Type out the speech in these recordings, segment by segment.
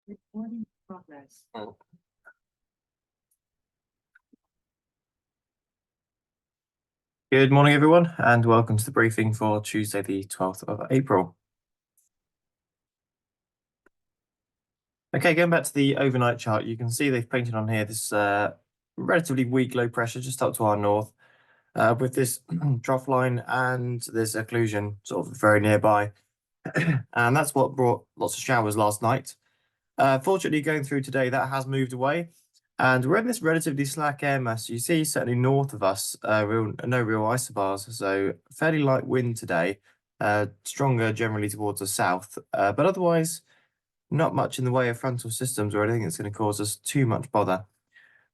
Recording progress. Good morning, everyone, and welcome to the briefing for Tuesday, the 12th of April. Okay, going back to the overnight chart, you can see they've painted on here this relatively weak low pressure just up to our north with this trough line and this occlusion sort of very nearby. And that's what brought lots of showers last night. Fortunately, going through today, that has moved away. And we're in this relatively slack air mass. You see, certainly north of us, no real isobars. So fairly light wind today, stronger generally towards the south. But otherwise, not much in the way of frontal systems or anything that's going to cause us too much bother.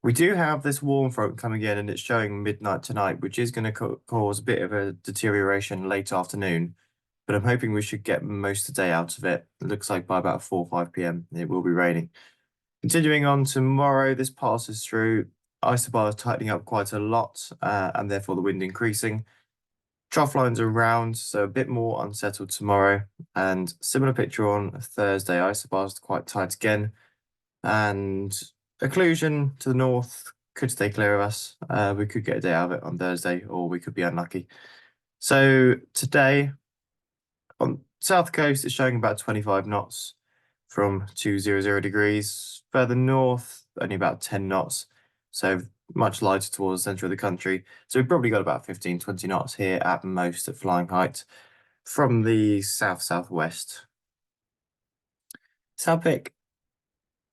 We do have this warm front coming in, and it's showing midnight tonight, which is going to cause a bit of a deterioration late afternoon. But I'm hoping we should get most of the day out of it. It looks like by about 4 or 5 p.m. it will be raining. Continuing on tomorrow, this passes through. Isobars tightening up quite a lot, and therefore the wind increasing. Trough lines are round, so a bit more unsettled tomorrow. And similar picture on Thursday. Isobars quite tight again. And occlusion to the north could stay clear of us. We could get a day out of it on Thursday, or we could be unlucky. So today, on south coast, it's showing about 25 knots from 200 degrees. Further north, only about 10 knots. So much lighter towards the center of the country. So we've probably got about 15, 20 knots here at most at flying height from the south-southwest. Southpick,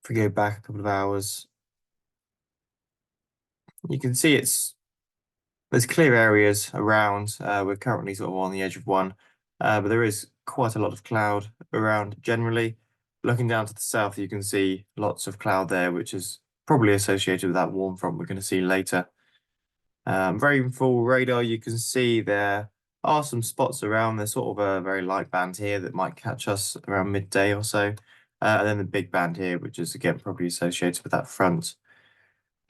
if we go back a couple of hours, you can see there's clear areas around. We're currently sort of on the edge of one, but there is quite a lot of cloud around generally. Looking down to the south, you can see lots of cloud there, which is probably associated with that warm front we're going to see later. Very full radar, you can see there are some spots around. There's sort of a very light band here that might catch us around midday or so. And then the big band here, which is again probably associated with that front.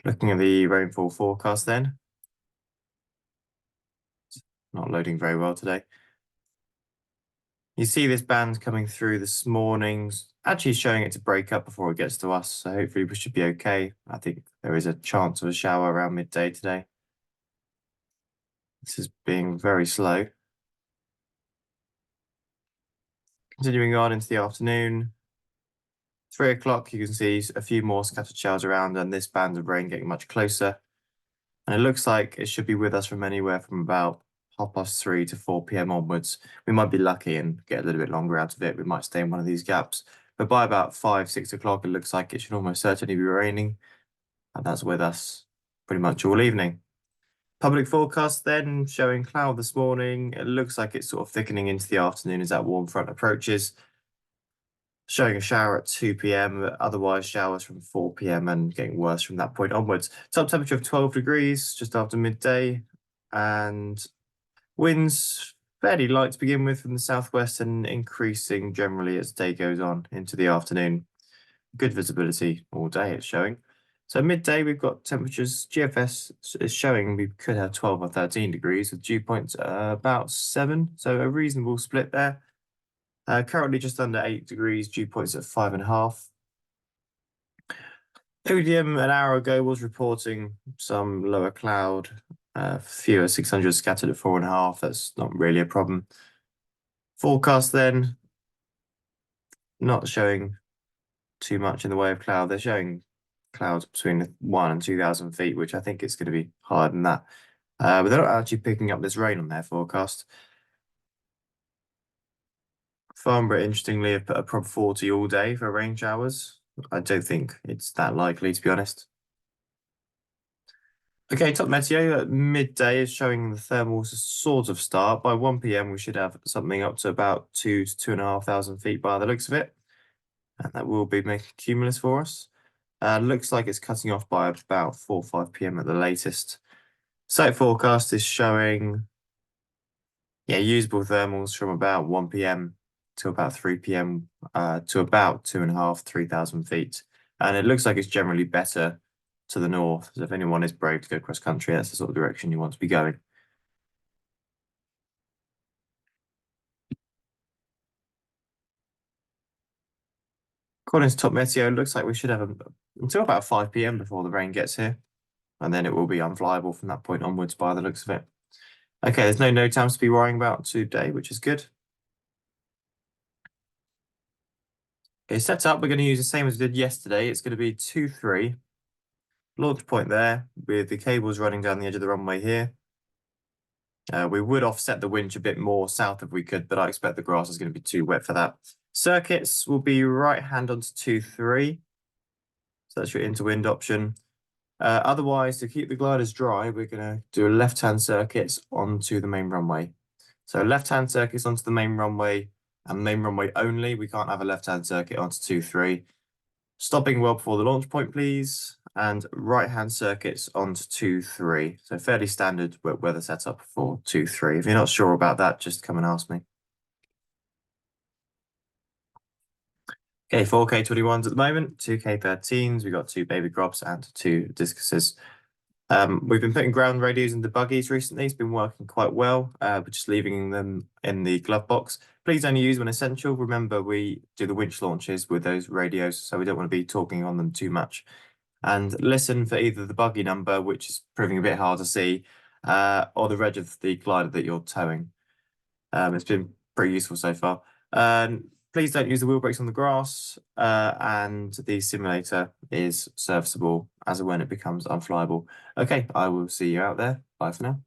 Looking at the rainfall forecast then. Not loading very well today. You see this band coming through this morning, actually showing it to break up before it gets to us. So hopefully we should be okay. I think there is a chance of a shower around midday today. This is being very slow. Continuing on into the afternoon. 3 o'clock, you can see a few more scattered showers around and this band of rain getting much closer. And it looks like it should be with us from anywhere from about 3:30 to 4 p.m. onwards. We might be lucky and get a little bit longer out of it. We might stay in one of these gaps. But by about 5, 6 o'clock, it looks like it should almost certainly be raining. And that's with us pretty much all evening. Public forecast then showing cloud this morning. It looks like it's sort of thickening into the afternoon as that warm front approaches. Showing a shower at 2 p.m., otherwise showers from 4 p.m. and getting worse from that point onwards. Top temperature of 12 degrees just after midday, and winds fairly light to begin with from the southwest and increasing generally as day goes on into the afternoon. Good visibility all day, it's showing. So midday, we've got temperatures. GFS is showing we could have 12 or 13 degrees with dew points about 7, so a reasonable split there. Currently just under 8 degrees, dew points at 5.5. ODM an hour ago was reporting some lower cloud, fewer 600 scattered at 4.5. That's not really a problem. Forecast then, not showing too much in the way of cloud. They're showing clouds between 1 and 2,000 feet, which I think is going to be higher than that. But they're not actually picking up this rain on their forecast. Farnborough, interestingly, have put a Prop 40 all day for rain showers. I don't think it's that likely, to be honest. Okay, top meteo at midday is showing the thermals sort of start. By 1 p.m, we should have something up to about 2 to 2,500 feet by the looks of it. And that will be making cumulus for us. Looks like it's cutting off by about 4 or 5 p.m. at the latest. Site forecast is showing, usable thermals from about 1 p.m. to about 3 p.m. To about 2.5, 3,000 feet. And it looks like it's generally better to the north. So if anyone is brave to go cross country, that's the sort of direction you want to be going. According to Top Meteo, it looks like we should have until about 5 p.m. before the rain gets here. And then it will be unflyable from that point onwards by the looks of it. Okay, there's no times to be worrying about today, which is good. Okay, set up, we're going to use the same as we did yesterday. It's going to be 2-3. Launch point there with the cables running down the edge of the runway here. We would offset the winch a bit more south if we could, but I expect the grass is going to be too wet for that. Circuits will be right hand onto 2-3. So that's your interwind option. Otherwise, to keep the gliders dry, we're going to do a left-hand circuits onto the main runway. So left-hand circuits onto the main runway and main runway only. We can't have a left-hand circuit onto 2-3. Stopping well before the launch point, please. And right-hand circuits onto 2-3. So fairly standard weather setup for 2-3. If you're not sure about that, just come and ask me. Okay, 4K21s at the moment, 2K13s. We've got 2 baby grobs and 2 discuses. We've been putting ground radios into buggies recently. It's been working quite well. We're just leaving them in the glove box. Please only use when essential. Remember, we do the winch launches with those radios, so we don't want to be talking on them too much. And listen for either the buggy number, which is proving a bit hard to see, or the reg of the glider that you're towing. It's been pretty useful so far. Please don't use the wheel brakes on the grass, and the simulator is serviceable as and when it becomes unflyable. Okay, I will see you out there. Bye for now.